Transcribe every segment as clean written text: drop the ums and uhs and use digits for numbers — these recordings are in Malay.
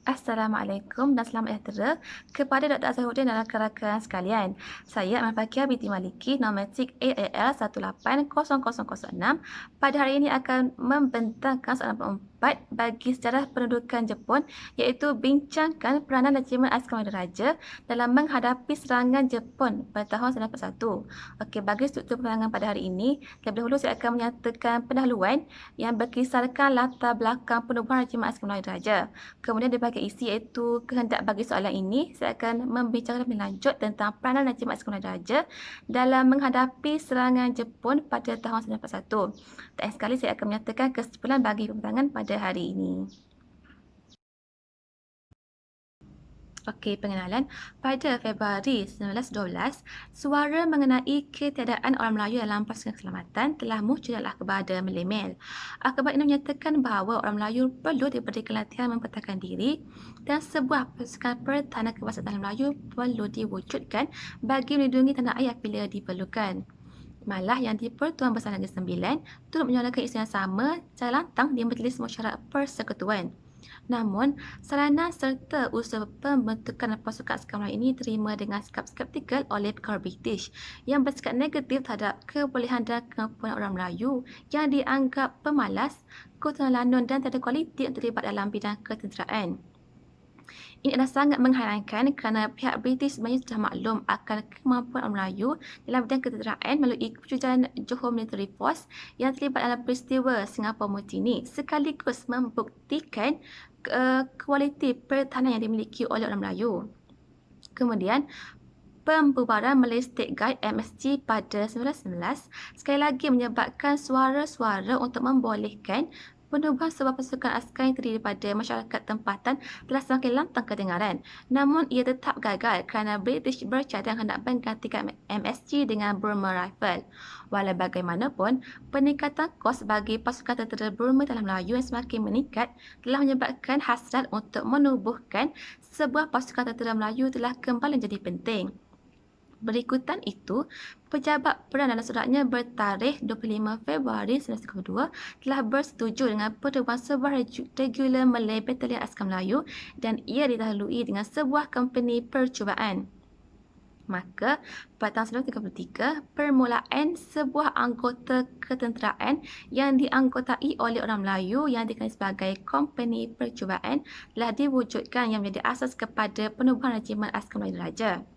Assalamualaikum dan selamat sejahtera kepada Dr. Azharuddin dan rakan-rakan sekalian. Saya Amal Fakir binti Maliki, nombor tik AAL 180006. Pada hari ini akan membentangkan soalan nombor 4 bagi sejarah pendudukan Jepun, iaitu bincangkan peranan Regimen Askar Raja dalam menghadapi serangan Jepun pada tahun 1941. Okey, bagi struktur penerangan pada hari ini, terlebih dahulu saya akan menyatakan pendahuluan yang berkisarkan latar belakang penubuhan Regimen Askar Raja. Kemudian di bahagian isi iaitu kehendak bagi soalan ini, saya akan membicarakan lebih lanjut tentang peranan Regimen Askar Raja dalam menghadapi serangan Jepun pada tahun 1941. Dan sekali saya akan menyatakan kesimpulan bagi pembentangan pada hari ini. Okey, pengenalan. Pada Februari 1912, suara mengenai ketiadaan orang Melayu dalam pasukan keselamatan telah muncul dalam akhbar The Malay Mail. Akhbar ini menyatakan bahawa orang Melayu perlu diberikan latihan mempertahankan diri dan sebuah pasukan pertahanan kebangsaan tanah Melayu perlu diwujudkan bagi melindungi tanah air apabila diperlukan. Malah yang di Pertuan Besar Negeri Sembilan turut menyuarakan isu yang sama secara lantang di Majlis Mesyuarat Persekutuan. Namun, sarana serta usaha pembentukan pasukan askar Melayu ini diterima dengan sikap skeptikal oleh pegawai British yang bersikap negatif terhadap kebolehan dan kemampuan orang Melayu yang dianggap pemalas, kurang lanun dan tiada kualiti untuk terlibat dalam bidang ketenteraan. Ini adalah sangat mengherankan kerana pihak British sebenarnya sudah maklum akan kemampuan orang Melayu dalam bidang ketenteraan melalui kewujudan Johor Military Force yang terlibat dalam peristiwa Singapore Mutiny sekaligus membuktikan kualiti pertahanan yang dimiliki oleh orang Melayu. Kemudian, pembubaran Malay State Guard MSG pada 1919 sekali lagi menyebabkan suara-suara untuk membolehkan penubuhan sebuah pasukan askar yang terdiri daripada masyarakat tempatan telah semakin lantang kedengaran. Namun ia tetap gagal kerana British bercadang hendak menggantikan MSG dengan Burma Rifle. Walau bagaimanapun, peningkatan kos bagi pasukan tentera Burma dalam Melayu yang semakin meningkat telah menyebabkan hasrat untuk menubuhkan sebuah pasukan tentera Melayu telah kembali menjadi penting. Berikutan itu, pejabat Perdana dalam suratnya bertarikh 25 Februari 1932 telah bersetuju dengan penubuhan sebuah regular Malay Battalion Askar Melayu dan ia didahului dengan sebuah company percubaan. Maka, pada tahun 1933, permulaan sebuah anggota ketenteraan yang dianggotai oleh orang Melayu yang dikenali sebagai Kompeni Percubaan telah diwujudkan yang menjadi asas kepada penubuhan Regimen Askar Melayu Raja.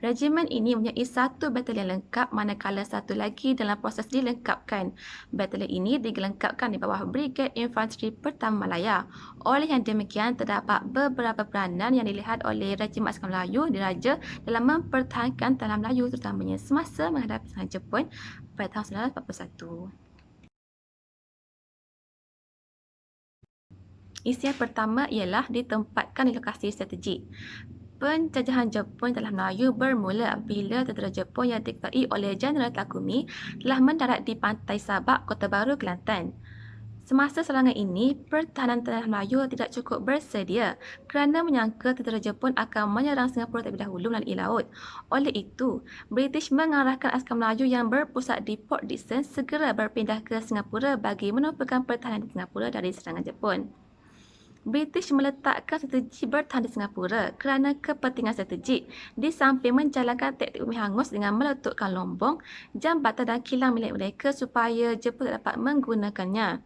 Regimen ini mempunyai satu batalion lengkap manakala satu lagi dalam proses dilengkapkan. Batalion ini dilengkapkan di bawah Brigade Infanteri Pertama Malaya. Oleh yang demikian, terdapat beberapa peranan yang dilihat oleh Regimen Askar Melayu Diraja dalam mempertahankan tanah Melayu terutamanya semasa menghadapi serangan Jepun pada tahun 1941. Isian pertama ialah ditempatkan di lokasi strategik. Penjajahan Jepun dalam Melayu bermula apabila tentera Jepun yang diketuai oleh Jeneral Takumi telah mendarat di pantai Sabak, Kota Baru, Kelantan. Semasa serangan ini, pertahanan tanah Melayu tidak cukup bersedia kerana menyangka tentera Jepun akan menyerang Singapura terlebih dahulu melalui laut. Oleh itu, British mengarahkan askar Melayu yang berpusat di Port Dickson segera berpindah ke Singapura bagi menumpukan pertahanan di Singapura dari serangan Jepun. British meletakkan strategi bertahan di Singapura kerana kepentingan strategik di samping menjalankan taktik bumi hangus dengan meletupkan lombong, jambatan dan kilang milik mereka supaya Jepun tak dapat menggunakannya.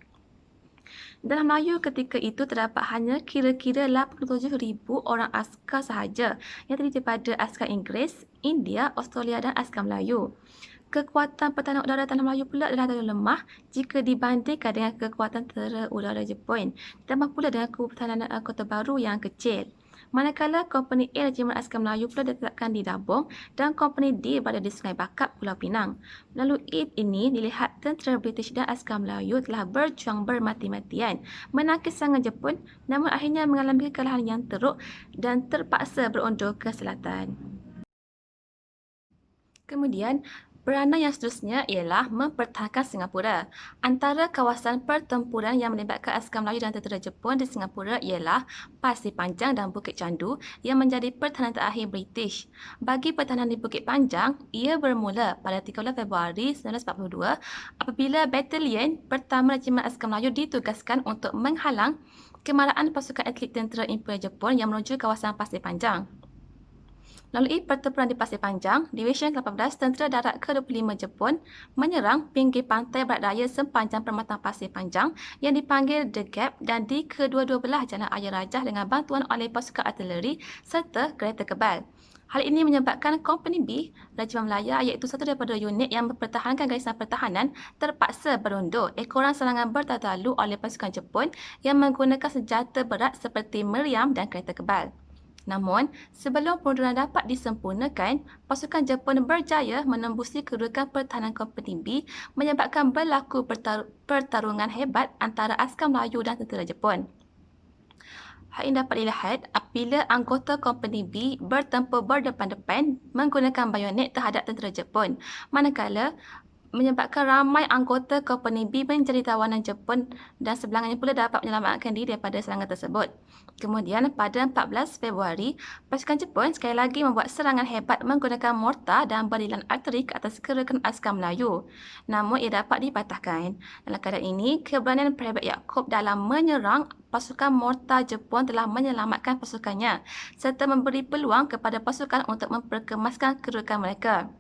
Dalam Melayu ketika itu terdapat hanya kira-kira 87,000 orang askar sahaja yang terdiri daripada askar Inggeris, India, Australia dan askar Melayu. Kekuatan pertahanan udara tanah Melayu pula adalah terlalu lemah jika dibandingkan dengan kekuatan tentera udara Jepun. Ditambah pula dengan kubu pertahanan Kota Baru yang kecil. Manakala Kompeni A Regimen Askar Melayu pula diletakkan di Dabong dan Kompeni D berada di Sungai Bakap, Pulau Pinang. Melalui ini dilihat tentera British dan askar Melayu telah berjuang bermati-matian menangkis serangan Jepun, namun akhirnya mengalami kekalahan yang teruk dan terpaksa berundur ke selatan. Kemudian, Peranan yang seterusnya ialah mempertahankan Singapura. Antara kawasan pertempuran yang melibatkan askar Melayu dan tentera Jepun di Singapura ialah Pasir Panjang dan Bukit Candu yang menjadi pertahanan terakhir British. Bagi pertahanan di Bukit Panjang, ia bermula pada 13 Februari 1942 apabila Batalion Pertama Regimen Askar Melayu ditugaskan untuk menghalang kemarahan pasukan atlet tentera Imperial Jepun yang menuju kawasan Pasir Panjang. Melalui pertempuran di Pasir Panjang, Division 18 Tentera Darat ke-25 Jepun menyerang pinggir pantai barat daya sepanjang permata Pasir Panjang yang dipanggil The Gap dan di kedua-dua belah Jalan Ayer Rajah dengan bantuan oleh pasukan artileri serta kereta kebal. Hal ini menyebabkan Kompeni B, Regimen Melaya iaitu satu daripada unit yang mempertahankan garisan pertahanan terpaksa berundur ekoran serangan bertalu oleh pasukan Jepun yang menggunakan senjata berat seperti meriam dan kereta kebal. Namun, sebelum pengunduran dapat disempurnakan, pasukan Jepun berjaya menembusi kedudukan pertahanan Kompeni B menyebabkan berlaku pertarungan hebat antara askar Melayu dan tentera Jepun. Hal ini dapat dilihat apabila anggota Kompeni B bertempur berdepan-depan menggunakan bayonet terhadap tentera Jepun, manakala menyebabkan ramai anggota Kompeni B menjadi tawanan Jepun dan sebelangannya pula dapat menyelamatkan diri daripada serangan tersebut. Kemudian pada 14 Februari, pasukan Jepun sekali lagi membuat serangan hebat menggunakan mortar dan barilan arteri ke atas kedudukan askar Melayu. Namun ia dapat dipatahkan. Dalam keadaan ini, keberanian Prabu Yaakob dalam menyerang pasukan mortar Jepun telah menyelamatkan pasukannya serta memberi peluang kepada pasukan untuk memperkemaskan kedudukan mereka.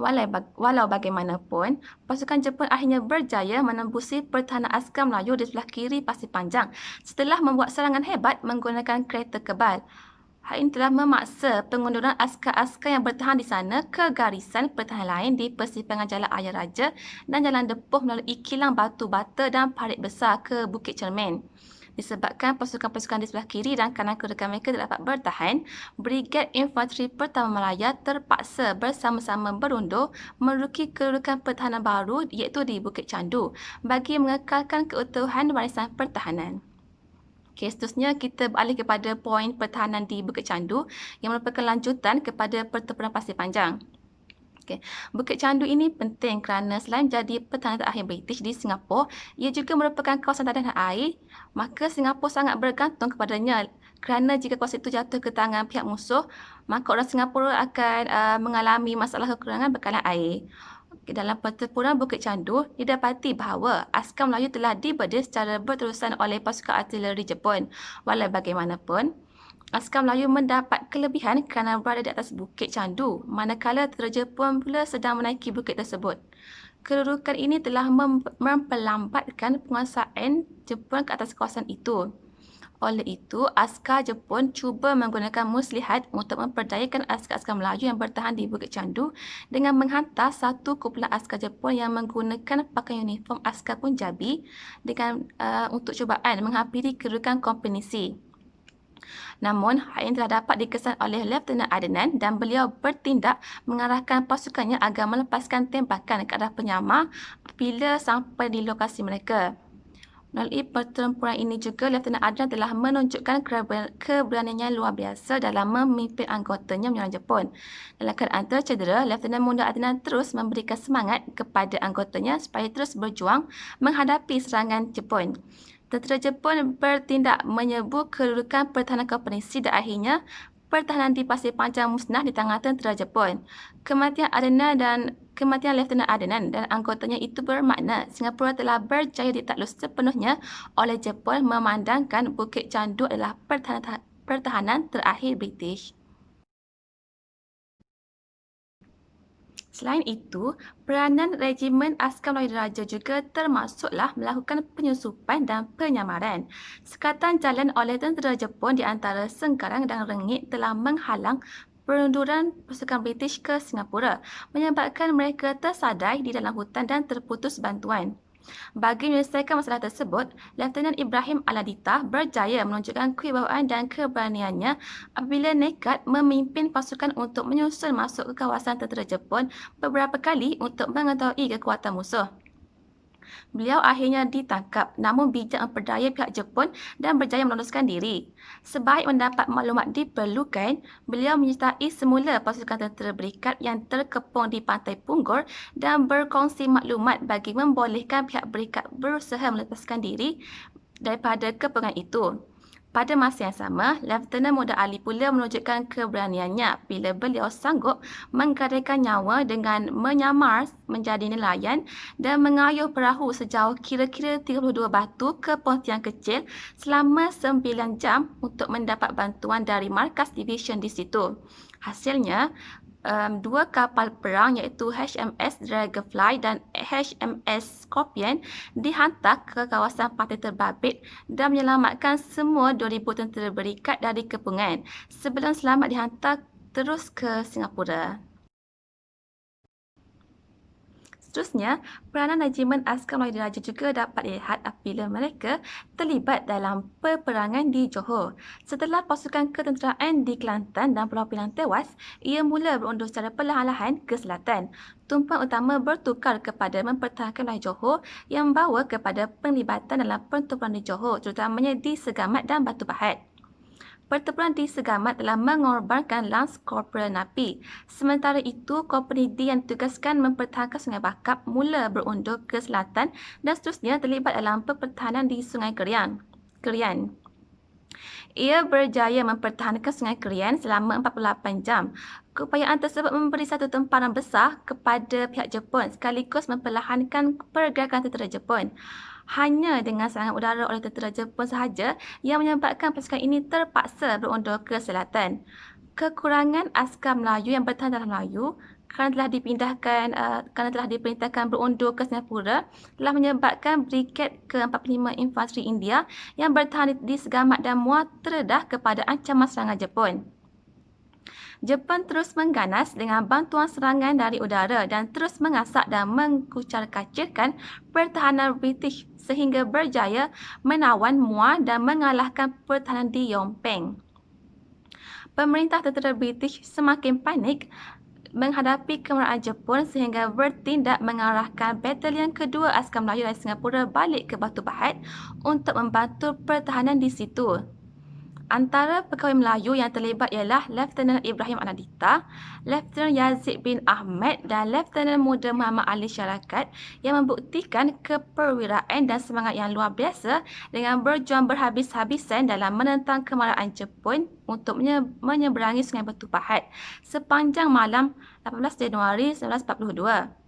Walau bagaimanapun, pasukan Jepun akhirnya berjaya menembusi pertahanan askar Melayu di sebelah kiri Pasir Panjang setelah membuat serangan hebat menggunakan kereta kebal. Hal ini telah memaksa pengunduran askar-askar yang bertahan di sana ke garisan pertahanan lain di persimpangan Jalan Ayer Raja dan Jalan Depuh melalui kilang batu bata dan parit besar ke Bukit Cermin. Disebabkan pasukan-pasukan di sebelah kiri dan kanan kedudukan mereka tidak dapat bertahan, Brigad Infanteri Pertama Malaya terpaksa bersama-sama berundur menduduki kedudukan pertahanan baru iaitu di Bukit Candu bagi mengekalkan keutuhan warisan pertahanan. Okey, seterusnya kita beralih kepada poin pertahanan di Bukit Candu yang merupakan lanjutan kepada pertempuran Pasir Panjang. Okay. Bukit Candu ini penting kerana selain menjadi pertahanan terakhir British di Singapura, ia juga merupakan kawasan tanah dan air, maka Singapura sangat bergantung kepadanya kerana jika kawasan itu jatuh ke tangan pihak musuh, maka orang Singapura akan mengalami masalah kekurangan bekalan air. Okay, dalam pertempuran Bukit Candu, didapati bahawa askar Melayu telah dibedah secara berterusan oleh pasukan artileri Jepun. Walau bagaimanapun, askar Melayu mendapat kelebihan kerana berada di atas Bukit Candu, manakala tentera Jepun pula sedang menaiki bukit tersebut. Kedudukan ini telah memperlambatkan penguasaan Jepun ke atas kawasan itu. Oleh itu, askar Jepun cuba menggunakan muslihat untuk memperdayakan askar-askar Melayu yang bertahan di Bukit Candu dengan menghantar satu kumpulan askar Jepun yang menggunakan pakaian uniform askar Punjabi untuk cubaan menghampiri kedudukan Kompeni C. Namun, hal ini telah dapat dikesan oleh Lieutenant Adnan dan beliau bertindak mengarahkan pasukannya agar melepaskan tembakan ke arah penyamar apabila sampai di lokasi mereka. Melalui pertempuran ini juga, Lieutenant Adnan telah menunjukkan keberaniannya luar biasa dalam memimpin anggotanya menyerang Jepun. Dalam keadaan tercedera, Lieutenant Muda Adnan terus memberikan semangat kepada anggotanya supaya terus berjuang menghadapi serangan Jepun. Tentera Jepun bertindak menyerbu kedudukan pertahanan Kompeni C dan akhirnya pertahanan di Pasir Panjang musnah di tangan tentera Jepun. Kematian Lieutenant Adnan dan anggotanya itu bermakna Singapura telah berjaya ditakluk sepenuhnya oleh Jepun memandangkan Bukit Candu adalah pertahanan terakhir British. Selain itu, peranan Regimen Askar Melayu Diraja juga termasuklah melakukan penyusupan dan penyamaran. Sekatan jalan oleh tentera Jepun di antara Sengkarang dan Rengit telah menghalang penunduran pasukan British ke Singapura, menyebabkan mereka tersadai di dalam hutan dan terputus bantuan. Bagi menyelesaikan masalah tersebut, Lieutenant Ibrahim Aladita berjaya menunjukkan kewibawaan dan keberaniannya apabila nekat memimpin pasukan untuk menyusul masuk ke kawasan tentera Jepun beberapa kali untuk mengetahui kekuatan musuh. Beliau akhirnya ditangkap namun bijak memperdaya pihak Jepun dan berjaya meloloskan diri. Sebaik mendapat maklumat diperlukan, beliau menyertai semula pasukan tentera berikat yang terkepung di pantai Punggol dan berkongsi maklumat bagi membolehkan pihak berikat berusaha melepaskan diri daripada kepungan itu. Pada masa yang sama, Lieutenant Muda Ali pula menunjukkan keberaniannya bila beliau sanggup menggadaikan nyawa dengan menyamar menjadi nelayan dan mengayuh perahu sejauh kira-kira 32 batu ke pontian kecil selama 9 jam untuk mendapat bantuan dari markas division di situ. Hasilnya, dua kapal perang iaitu HMS Dragonfly dan HMS Scorpion dihantar ke kawasan pantai terbabit dan menyelamatkan semua 2,000 tentera berikat dari kepungan sebelum selamat dihantar terus ke Singapura. Seterusnya, peranan Regimen Askar Melayu Diraja juga dapat dilihat apabila mereka terlibat dalam peperangan di Johor. Setelah pasukan ketenteraan di Kelantan dan Pulau Pinang tewas, ia mula berundur secara perlahan-lahan ke selatan. Tumpuan utama bertukar kepada mempertahankan wilayah Johor yang membawa kepada penglibatan dalam pertempuran di Johor, terutamanya di Segamat dan Batu Pahat. Pertempuran di Segamat telah mengorbankan Lance Corporal Napi. Sementara itu, Kompeni D yang ditugaskan mempertahankan Sungai Bakap mula berundur ke selatan dan seterusnya terlibat dalam pertahanan di Sungai Kerian. Ia berjaya mempertahankan Sungai Kerian selama 48 jam. Keupayaan tersebut memberi satu temparan besar kepada pihak Jepun sekaligus memperlahankan pergerakan tentera Jepun. Hanya dengan serangan udara oleh tentera Jepun sahaja yang menyebabkan pasukan ini terpaksa berundur ke selatan. Kekurangan askar Melayu yang bertahan dalam Melayu kerana telah diperintahkan berundur ke Singapura telah menyebabkan Brigad ke-45 Infanteri India yang bertahan di Segamat dan Muar terdedah kepada ancaman serangan Jepun. Jepun terus mengganas dengan bantuan serangan dari udara dan terus mengasak dan mengkucar-kacirkan pertahanan British sehingga berjaya menawan Muar dan mengalahkan pertahanan di Phnom Penh. Pemerintah tentera British semakin panik menghadapi kemarahan Jepun sehingga bertindak mengarahkan Batalion Kedua Askar Melayu dari Singapura balik ke Batu Pahat untuk membantu pertahanan di situ. Antara pegawai Melayu yang terlibat ialah Lieutenant Ibrahim Anadita, Lieutenant Yazid bin Ahmad dan Lieutenant Muda Muhammad Ali Syarakat yang membuktikan keperwiraan dan semangat yang luar biasa dengan berjuang berhabis-habisan dalam menentang kemarahan Jepun untuk menyeberangi Sungai Batu Pahat sepanjang malam 18 Januari 1942.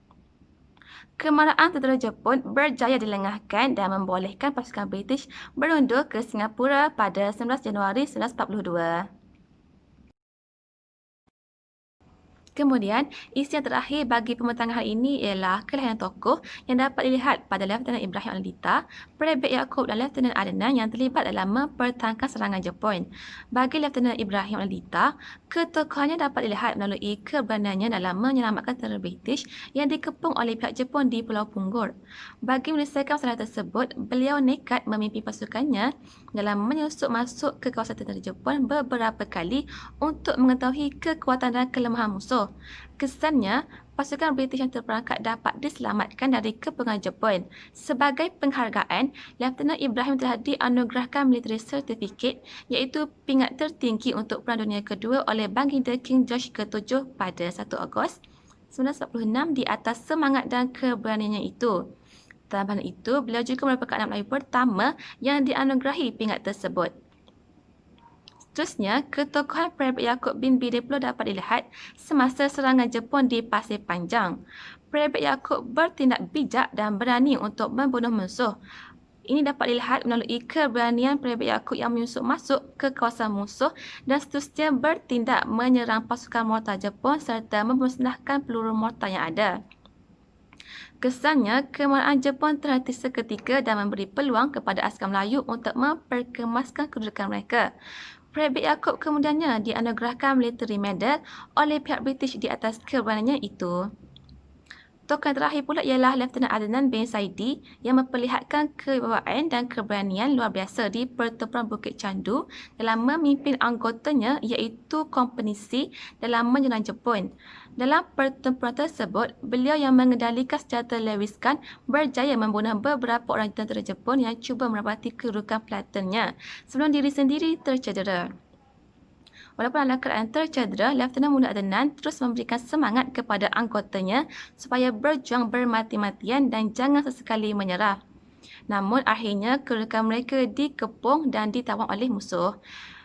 Kemarahan tentera Jepun berjaya dilengahkan dan membolehkan pasukan British berundur ke Singapura pada 19 Januari 1942. Kemudian, isi yang terakhir bagi pembentangan hari ini ialah kelahiran tokoh yang dapat dilihat pada Lieutenant Ibrahim Anadita, Prebet Yaakob dan Lieutenant Adnan yang terlibat dalam mempertahankan serangan Jepun. Bagi Lieutenant Ibrahim Anadita, ketokohannya dapat dilihat melalui keberaniannya dalam menyelamatkan tentera British yang dikepung oleh pihak Jepun di Pulau Punggol. Bagi menyelesaikan masalah tersebut, beliau nekat memimpin pasukannya dalam menyusup masuk ke kawasan tentera Jepun beberapa kali untuk mengetahui kekuatan dan kelemahan musuh. Kesannya, pasukan British yang terperangkap dapat diselamatkan dari kepungan Jepun. Sebagai penghargaan, Lieutenant Ibrahim telah dianugerahkan Military Certificate iaitu pingat tertinggi untuk Perang Dunia Kedua oleh Baginda King George ke-7 pada 1 Ogos 1946 di atas semangat dan keberaniannya itu. Tambahan itu, beliau juga merupakan anak Melayu pertama yang dianugerahi pingat tersebut. Seterusnya, ketokohan Prebet Yaakob bin Bideplo dapat dilihat semasa serangan Jepun di Pasir Panjang. Prebet Yaakob bertindak bijak dan berani untuk membunuh musuh. Ini dapat dilihat melalui keberanian Prebet Yaakob yang menyusup masuk ke kawasan musuh dan seterusnya bertindak menyerang pasukan mortar Jepun serta memusnahkan peluru mortar yang ada. Kesannya, kemarahan Jepun terhenti seketika dan memberi peluang kepada askar Melayu untuk memperkemaskan kedudukan mereka. Prebet Yaakob kemudiannya dianugerahkan Military Medal oleh pihak British di atas keberaniannya itu. Tokoh yang terakhir pula ialah Lieutenant Adnan bin Saidi yang memperlihatkan kewibawaan dan keberanian luar biasa di pertempuran Bukit Candu dalam memimpin anggotanya iaitu Kompeni C dalam menyerang Jepun. Dalam pertempuran tersebut, beliau yang mengendalikan senjata Lewis Kahn berjaya membunuh beberapa orang tentera Jepun yang cuba merapati kedudukan platonnya sebelum diri sendiri tercedera. Walaupun dalam keadaan tercedera, Lieutenant Muda Adnan terus memberikan semangat kepada anggotanya supaya berjuang bermati-matian dan jangan sesekali menyerah. Namun akhirnya kedudukan mereka dikepung dan ditawan oleh musuh.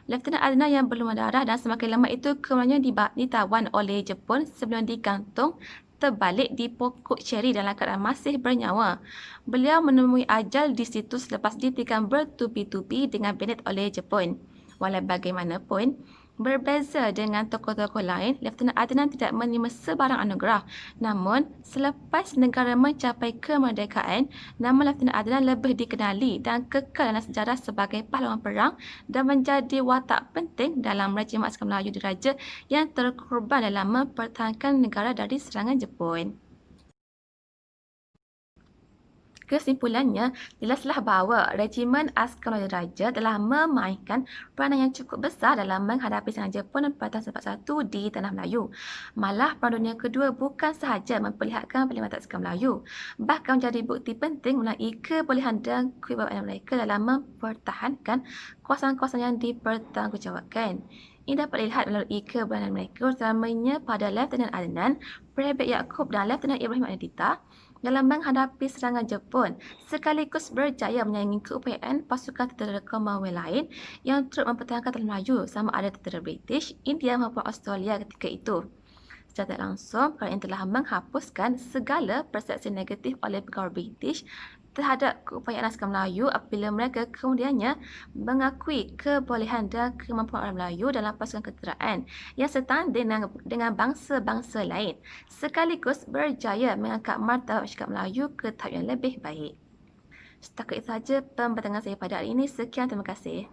Lieutenant Adnan yang berlumur darah dan semakin lemah itu kemudian ditawan oleh Jepun sebelum digantung terbalik di pokok ceri dalam keadaan masih bernyawa. Beliau menemui ajal di situ selepas ditikam bertubi-tubi dengan bayonet oleh Jepun. Walau bagaimanapun, berbeza dengan tokoh-tokoh lain, Lieutenant Adnan tidak menerima sebarang anugerah. Namun, selepas negara mencapai kemerdekaan, nama Lieutenant Adnan lebih dikenali dan kekal dalam sejarah sebagai pahlawan perang dan menjadi watak penting dalam Regimen Askar Melayu Diraja yang terkorban dalam mempertahankan negara dari serangan Jepun. Kesimpulannya, jelaslah bahawa Regimen Askar Melayu Diraja telah memainkan peranan yang cukup besar dalam menghadapi serangan Jepun pada 1941 di Tanah Melayu. Malah, Perang Dunia Kedua bukan sahaja memperlihatkan perlibatan askar Melayu, bahkan menjadi bukti penting melalui kebolehan dan kewibawaan mereka dalam mempertahankan kawasan-kawasan yang dipertanggungjawabkan. Ini dapat dilihat melalui kebolehan mereka, terutamanya pada Lieutenant Adnan, Private Yaakob dan Lieutenant Ibrahim Aditya dalam menghadapi serangan Jepun, sekaligus berjaya menyaingi keupayaan pasukan tentera Commonwealth lain yang turut mempertahankan Tanah Melayu sama ada tentera British, India maupun Australia ketika itu. Secara tak langsung, perang ini telah menghapuskan segala persepsi negatif oleh pegawai British terhadap keupayaan askar Melayu apabila mereka kemudiannya mengakui kebolehan dan kemampuan orang Melayu dalam pasukan ketenteraan yang setanding dengan bangsa-bangsa lain, sekaligus berjaya mengangkat martabat masyarakat Melayu ke tahap yang lebih baik. Setakat itu sahaja pembatangan saya pada hari ini. Sekian, terima kasih.